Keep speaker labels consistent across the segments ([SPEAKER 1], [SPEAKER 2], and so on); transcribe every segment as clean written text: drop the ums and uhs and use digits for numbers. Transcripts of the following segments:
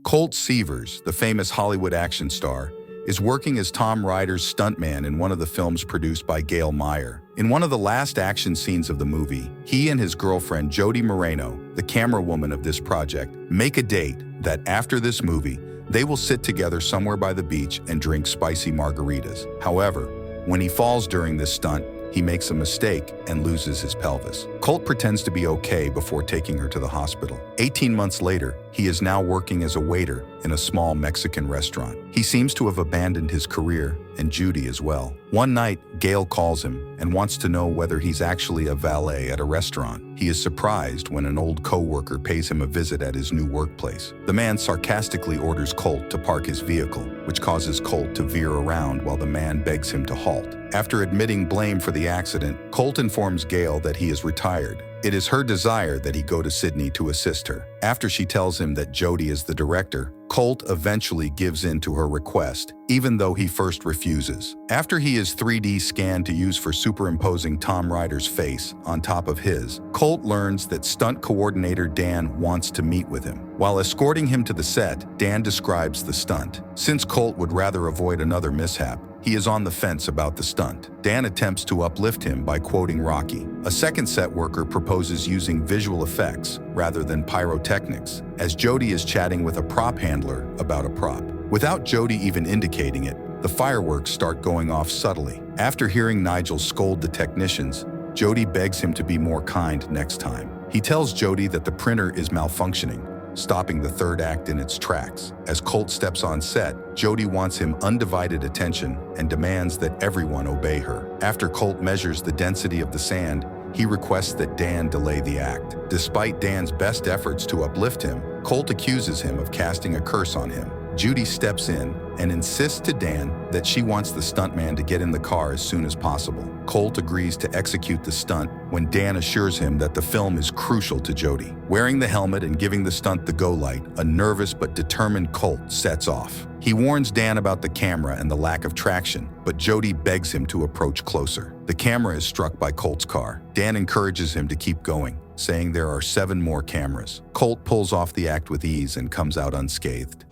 [SPEAKER 1] Colt Seavers, the famous Hollywood action star, is working as Tom Ryder's stuntman in one of the films produced by Gail Meyer. In one of the last action scenes of the movie, he and his girlfriend Jody Moreno, the camera woman of this project, make a date that after this movie, they will sit together somewhere by the beach and drink spicy margaritas. However, when he falls during this stunt, he makes a mistake and loses his pelvis. Colt pretends to be okay before taking her to the hospital. 18 months later, he is now working as a waiter in a small Mexican restaurant. He seems to have abandoned his career and Judy as well. One night, Gail calls him and wants to know whether he's actually a valet at a restaurant. He is surprised when an old co-worker pays him a visit at his new workplace. The man sarcastically orders Colt to park his vehicle, which causes Colt to veer around while the man begs him to halt. After admitting blame for the accident, Colt informs Gail that he is retired. It is her desire that he go to Sydney to assist her. After she tells him that Jody is the director, Colt eventually gives in to her request, even though he first refuses. After he is 3D scanned to use for superimposing Tom Ryder's face on top of his, Colt learns that stunt coordinator Dan wants to meet with him. While escorting him to the set, Dan describes the stunt. Since Colt would rather avoid another mishap, he is on the fence about the stunt. Dan attempts to uplift him by quoting Rocky. A second set worker proposes using visual effects rather than pyrotechnics, as Jody is chatting with a prop handler about a prop. Without Jody even indicating it, the fireworks start going off subtly. After hearing Nigel scold the technicians, Jody begs him to be more kind next time. He tells Jody that the printer is malfunctioning, stopping the third act in its tracks. As Colt steps on set, Jody wants him undivided attention and demands that everyone obey her. After Colt measures the density of the sand, he requests that Dan delay the act. Despite Dan's best efforts to uplift him, Colt accuses him of casting a curse on him. Judy steps in and insists to Dan that she wants the stuntman to get in the car as soon as possible. Colt agrees to execute the stunt when Dan assures him that the film is crucial to Jody. Wearing the helmet and giving the stunt the go light, a nervous but determined Colt sets off. He warns Dan about the camera and the lack of traction, but Jody begs him to approach closer. The camera is struck by Colt's car. Dan encourages him to keep going, saying there are 7 more cameras. Colt pulls off the act with ease and comes out unscathed.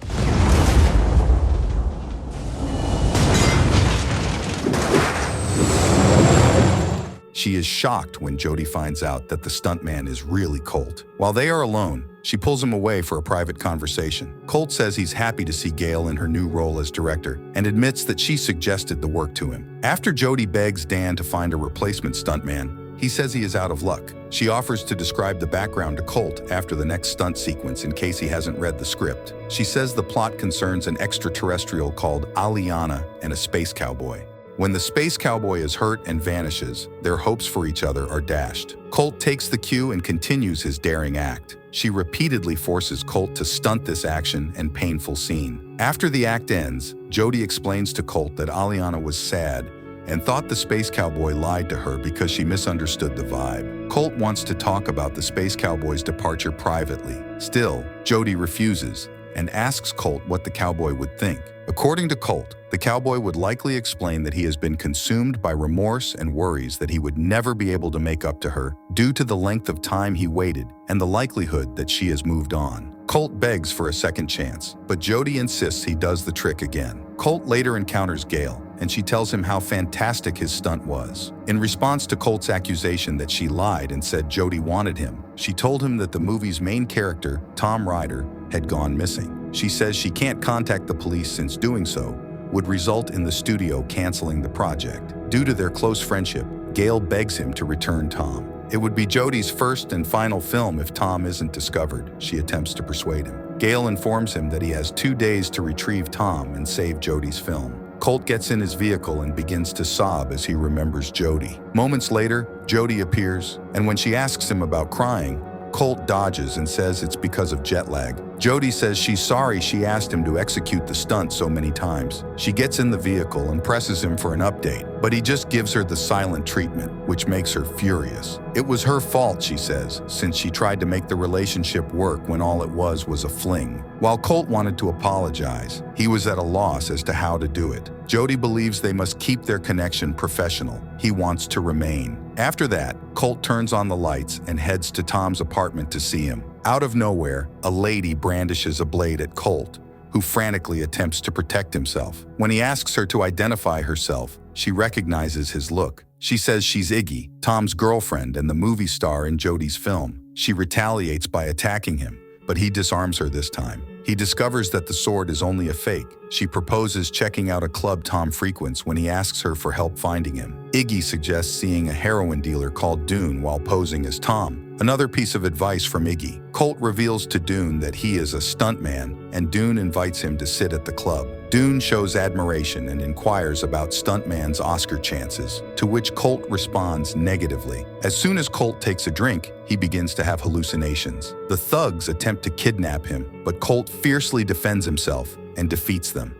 [SPEAKER 1] She is shocked when Jody finds out that the stuntman is really Colt. While they are alone, she pulls him away for a private conversation. Colt says he's happy to see Gail in her new role as director and admits that she suggested the work to him. After Jody begs Dan to find a replacement stuntman, he says he is out of luck. She offers to describe the background to Colt after the next stunt sequence in case he hasn't read the script. She says the plot concerns an extraterrestrial called Aliana and a space cowboy. When the space cowboy is hurt and vanishes, their hopes for each other are dashed. Colt takes the cue and continues his daring act. She repeatedly forces Colt to stunt this action and painful scene. After the act ends, Jody explains to Colt that Aliana was sad and thought the space cowboy lied to her because she misunderstood the vibe. Colt wants to talk about the space cowboy's departure privately. Still, Jody refuses and asks Colt what the cowboy would think. According to Colt, the cowboy would likely explain that he has been consumed by remorse and worries that he would never be able to make up to her due to the length of time he waited and the likelihood that she has moved on. Colt begs for a second chance, but Jody insists he does the trick again. Colt later encounters Gail, and she tells him how fantastic his stunt was. In response to Colt's accusation that she lied and said Jody wanted him, she told him that the movie's main character, Tom Ryder, had gone missing. She says she can't contact the police since doing so would result in the studio canceling the project. Due to their close friendship, Gail begs him to return Tom. It would be Jody's first and final film if Tom isn't discovered, she attempts to persuade him. Gail informs him that he has 2 days to retrieve Tom and save Jody's film. Colt gets in his vehicle and begins to sob as he remembers Jody. Moments later, Jody appears, and when she asks him about crying, Colt dodges and says it's because of jet lag. Jody says she's sorry she asked him to execute the stunt so many times. She gets in the vehicle and presses him for an update, but he just gives her the silent treatment, which makes her furious. It was her fault, she says, since she tried to make the relationship work when all it was a fling. While Colt wanted to apologize, he was at a loss as to how to do it. Jody believes they must keep their connection professional. He wants to remain. After that, Colt turns on the lights and heads to Tom's apartment to see him. Out of nowhere, a lady brandishes a blade at Colt, who frantically attempts to protect himself. When he asks her to identify herself, she recognizes his look. She says she's Iggy, Tom's girlfriend and the movie star in Jody's film. She retaliates by attacking him, but he disarms her this time. He discovers that the sword is only a fake. She proposes checking out a club Tom frequents when he asks her for help finding him. Iggy suggests seeing a heroin dealer called Dune while posing as Tom. Another piece of advice from Iggy. Colt reveals to Dune that he is a stuntman, and Dune invites him to sit at the club. Dune shows admiration and inquires about Stuntman's Oscar chances, to which Colt responds negatively. As soon as Colt takes a drink, he begins to have hallucinations. The thugs attempt to kidnap him, but Colt fiercely defends himself and defeats them.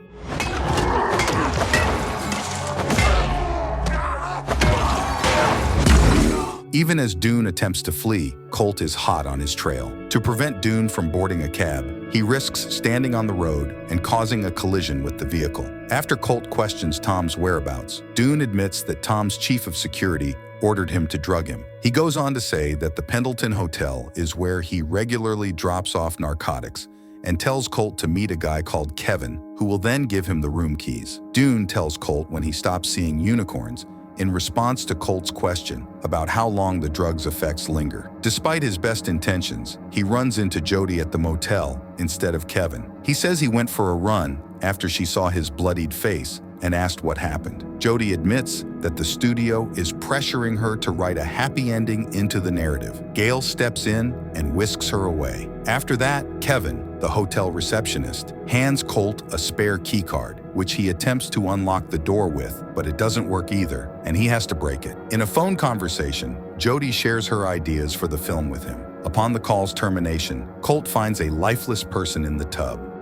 [SPEAKER 1] Even as Dune attempts to flee, Colt is hot on his trail. To prevent Dune from boarding a cab, he risks standing on the road and causing a collision with the vehicle. After Colt questions Tom's whereabouts, Dune admits that Tom's chief of security ordered him to drug him. He goes on to say that the Pendleton Hotel is where he regularly drops off narcotics and tells Colt to meet a guy called Kevin, who will then give him the room keys. Dune tells Colt when he stops seeing unicorns in response to Colt's question about how long the drug's effects linger. Despite his best intentions, he runs into Jody at the motel instead of Kevin. He says he went for a run after she saw his bloodied face and asked what happened. Jody admits that the studio is pressuring her to write a happy ending into the narrative. Gail steps in and whisks her away. After that, Kevin, the hotel receptionist, hands Colt a spare keycard, which he attempts to unlock the door with, but it doesn't work either, and he has to break it. In a phone conversation, Jody shares her ideas for the film with him. Upon the call's termination, Colt finds a lifeless person in the tub.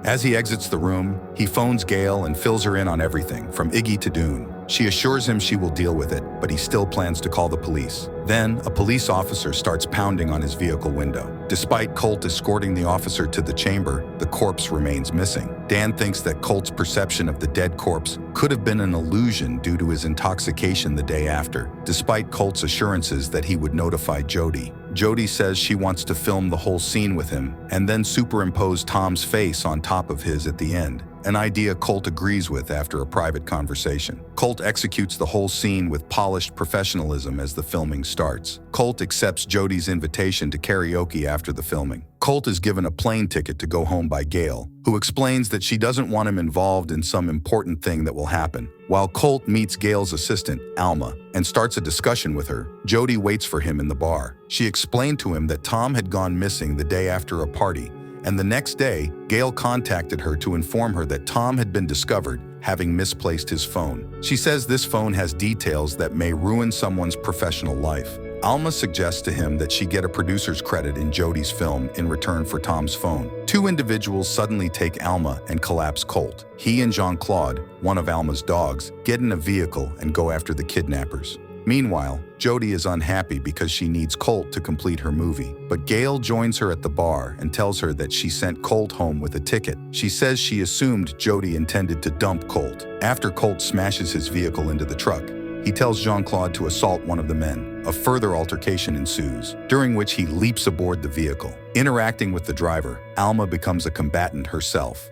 [SPEAKER 1] As he exits the room, he phones Gail and fills her in on everything, from Iggy to Dune. She assures him she will deal with it, but he still plans to call the police. Then, a police officer starts pounding on his vehicle window. Despite Colt escorting the officer to the chamber, the corpse remains missing. Dan thinks that Colt's perception of the dead corpse could have been an illusion due to his intoxication the day after, despite Colt's assurances that he would notify Jody. Jody says she wants to film the whole scene with him and then superimpose Tom's face on top of his at the end, an idea Colt agrees with after a private conversation. Colt executes the whole scene with polished professionalism as the filming starts. Colt accepts Jody's invitation to karaoke after the filming. Colt is given a plane ticket to go home by Gail, who explains that she doesn't want him involved in some important thing that will happen. While Colt meets Gail's assistant, Alma, and starts a discussion with her, Jody waits for him in the bar. She explained to him that Tom had gone missing the day after a party, and the next day, Gail contacted her to inform her that Tom had been discovered having misplaced his phone. She says this phone has details that may ruin someone's professional life. Alma suggests to him that she get a producer's credit in Jody's film in return for Tom's phone. Two individuals suddenly take Alma and collapse Colt. He and Jean-Claude, one of Alma's dogs, get in a vehicle and go after the kidnappers. Meanwhile, Jody is unhappy because she needs Colt to complete her movie. But Gail joins her at the bar and tells her that she sent Colt home with a ticket. She says she assumed Jody intended to dump Colt. After Colt smashes his vehicle into the truck, he tells Jean-Claude to assault one of the men. A further altercation ensues, during which he leaps aboard the vehicle. Interacting with the driver, Alma becomes a combatant herself.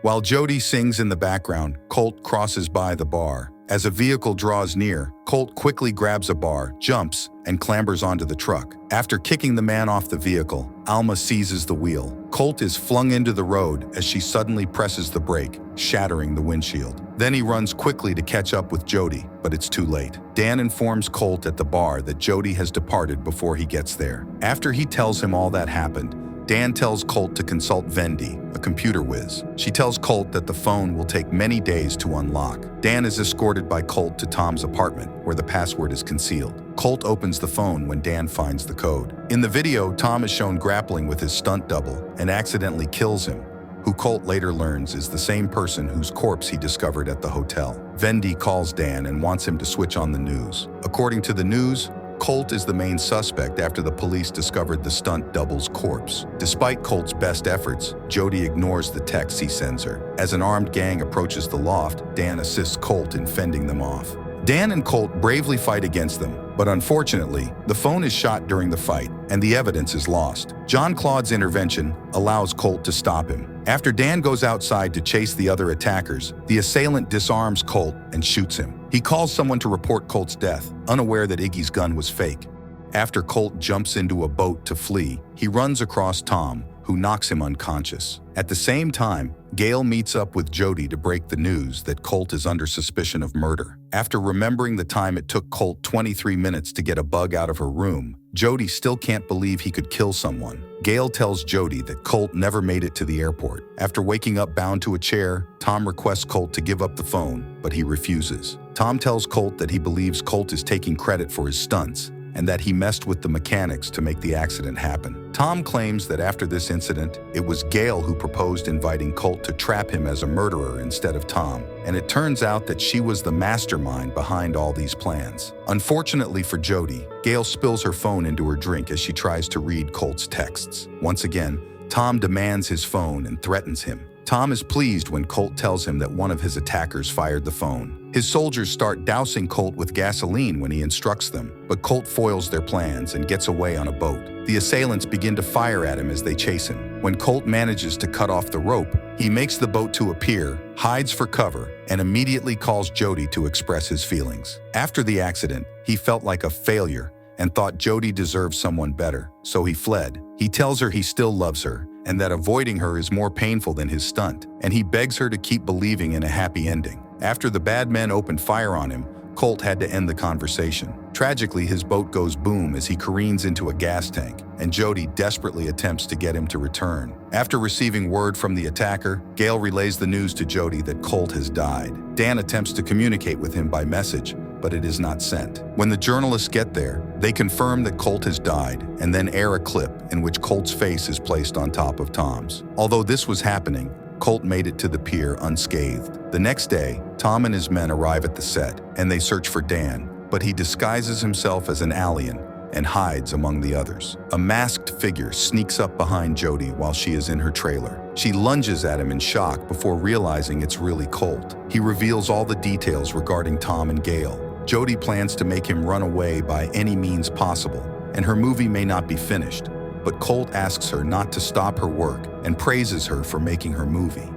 [SPEAKER 1] While Jody sings in the background, Colt crosses by the bar. As a vehicle draws near, Colt quickly grabs a bar, jumps, and clambers onto the truck. After kicking the man off the vehicle, Alma seizes the wheel. Colt is flung into the road as she suddenly presses the brake, shattering the windshield. Then he runs quickly to catch up with Jody, but it's too late. Dan informs Colt at the bar that Jody has departed before he gets there. After he tells him all that happened, Dan tells Colt to consult Vendi, a computer whiz. She tells Colt that the phone will take many days to unlock. Dan is escorted by Colt to Tom's apartment, where the password is concealed. Colt opens the phone when Dan finds the code. In the video, Tom is shown grappling with his stunt double and accidentally kills him, who Colt later learns is the same person whose corpse he discovered at the hotel. Vendy calls Dan and wants him to switch on the news. According to the news, Colt is the main suspect after the police discovered the stunt double's corpse. Despite Colt's best efforts, Jody ignores the texts he sends her. As an armed gang approaches the loft, Dan assists Colt in fending them off. Dan and Colt bravely fight against them, but unfortunately, the phone is shot during the fight, and the evidence is lost. John Claude's intervention allows Colt to stop him. After Dan goes outside to chase the other attackers, the assailant disarms Colt and shoots him. He calls someone to report Colt's death, unaware that Iggy's gun was fake. After Colt jumps into a boat to flee, he runs across Tom, who knocks him unconscious. At the same time, Gale meets up with Jody to break the news that Colt is under suspicion of murder. After remembering the time it took Colt 23 minutes to get a bug out of her room, Jody still can't believe he could kill someone. Gale tells Jody that Colt never made it to the airport. After waking up bound to a chair, Tom requests Colt to give up the phone, but he refuses. Tom tells Colt that he believes Colt is taking credit for his stunts, and that he messed with the mechanics to make the accident happen. Tom claims that after this incident, it was Gale who proposed inviting Colt to trap him as a murderer instead of Tom, and it turns out that she was the mastermind behind all these plans. Unfortunately for Jody, Gale spills her phone into her drink as she tries to read Colt's texts. Once again, Tom demands his phone and threatens him. Tom is pleased when Colt tells him that one of his attackers fired the phone. His soldiers start dousing Colt with gasoline when he instructs them, but Colt foils their plans and gets away on a boat. The assailants begin to fire at him as they chase him. When Colt manages to cut off the rope, he makes the boat to a pier, hides for cover, and immediately calls Jody to express his feelings. After the accident, he felt like a failure and thought Jody deserved someone better, so he fled. He tells her he still loves her, and that avoiding her is more painful than his stunt, and he begs her to keep believing in a happy ending. After the bad men opened fire on him, Colt had to end the conversation. Tragically, his boat goes boom as he careens into a gas tank, and Jody desperately attempts to get him to return. After receiving word from the attacker, Gale relays the news to Jody that Colt has died. Dan attempts to communicate with him by message, but it is not sent. When the journalists get there, they confirm that Colt has died and then air a clip in which Colt's face is placed on top of Tom's. Although this was happening, Colt made it to the pier unscathed. The next day, Tom and his men arrive at the set, and they search for Dan, but he disguises himself as an alien and hides among the others. A masked figure sneaks up behind Jody while she is in her trailer. She lunges at him in shock before realizing it's really Colt. He reveals all the details regarding Tom and Gale. Jody plans to make him run away by any means possible, and her movie may not be finished, but Colt asks her not to stop her work and praises her for making her movie.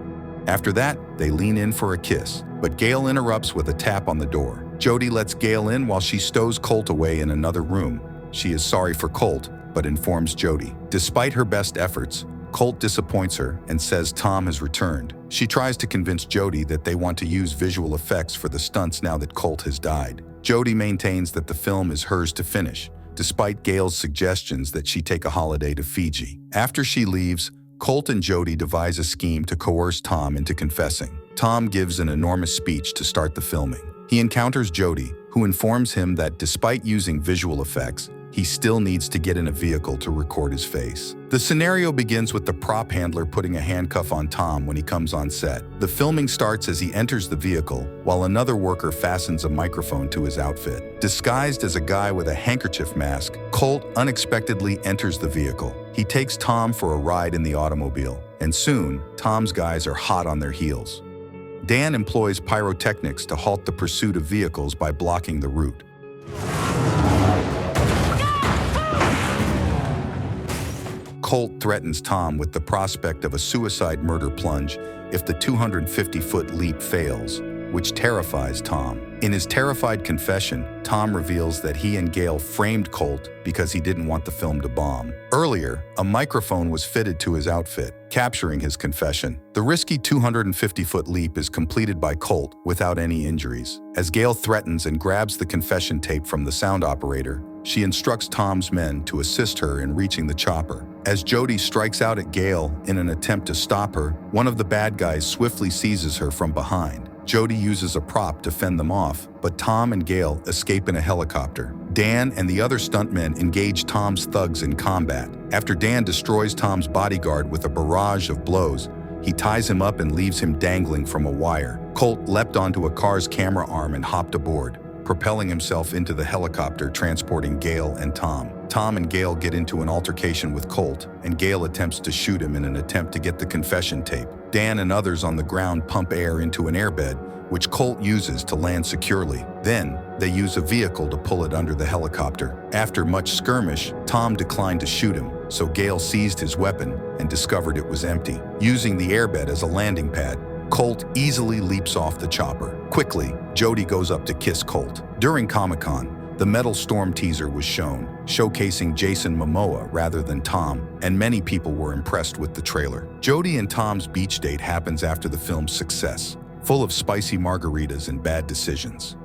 [SPEAKER 1] After that, they lean in for a kiss, but Gale interrupts with a tap on the door. Jody lets Gale in while she stows Colt away in another room. She is sorry for Colt, but informs Jody. Despite her best efforts, Colt disappoints her and says Tom has returned. She tries to convince Jody that they want to use visual effects for the stunts now that Colt has died. Jody maintains that the film is hers to finish, despite Gale's suggestions that she take a holiday to Fiji. After she leaves, Colt and Jody devise a scheme to coerce Tom into confessing. Tom gives an enormous speech to start the filming. He encounters Jody, who informs him that despite using visual effects, he still needs to get in a vehicle to record his face. The scenario begins with the prop handler putting a handcuff on Tom when he comes on set. The filming starts as he enters the vehicle, while another worker fastens a microphone to his outfit. Disguised as a guy with a handkerchief mask, Colt unexpectedly enters the vehicle. He takes Tom for a ride in the automobile, and soon, Tom's guys are hot on their heels. Dan employs pyrotechnics to halt the pursuit of vehicles by blocking the route. Colt threatens Tom with the prospect of a suicide murder plunge if the 250-foot leap fails, which terrifies Tom. In his terrified confession, Tom reveals that he and Gale framed Colt because he didn't want the film to bomb. Earlier, a microphone was fitted to his outfit, capturing his confession. The risky 250-foot leap is completed by Colt without any injuries. As Gale threatens and grabs the confession tape from the sound operator, she instructs Tom's men to assist her in reaching the chopper. As Jody strikes out at Gale in an attempt to stop her, one of the bad guys swiftly seizes her from behind. Jody uses a prop to fend them off, but Tom and Gale escape in a helicopter. Dan and the other stuntmen engage Tom's thugs in combat. After Dan destroys Tom's bodyguard with a barrage of blows, He ties him up and leaves him dangling from a wire. Colt leapt onto a car's camera arm and hopped aboard, propelling himself into the helicopter transporting Gale and Tom. Tom and Gale get into an altercation with Colt, and Gale attempts to shoot him in an attempt to get the confession tape. Dan and others on the ground pump air into an airbed, which Colt uses to land securely. Then, they use a vehicle to pull it under the helicopter. After much skirmish, Tom declined to shoot him, so Gale seized his weapon and discovered it was empty. Using the airbed as a landing pad, Colt easily leaps off the chopper. Quickly, Jody goes up to kiss Colt. During Comic-Con, the Metal Storm teaser was shown, showcasing Jason Momoa rather than Tom, and many people were impressed with the trailer. Jody and Tom's beach date happens after the film's success, full of spicy margaritas and bad decisions.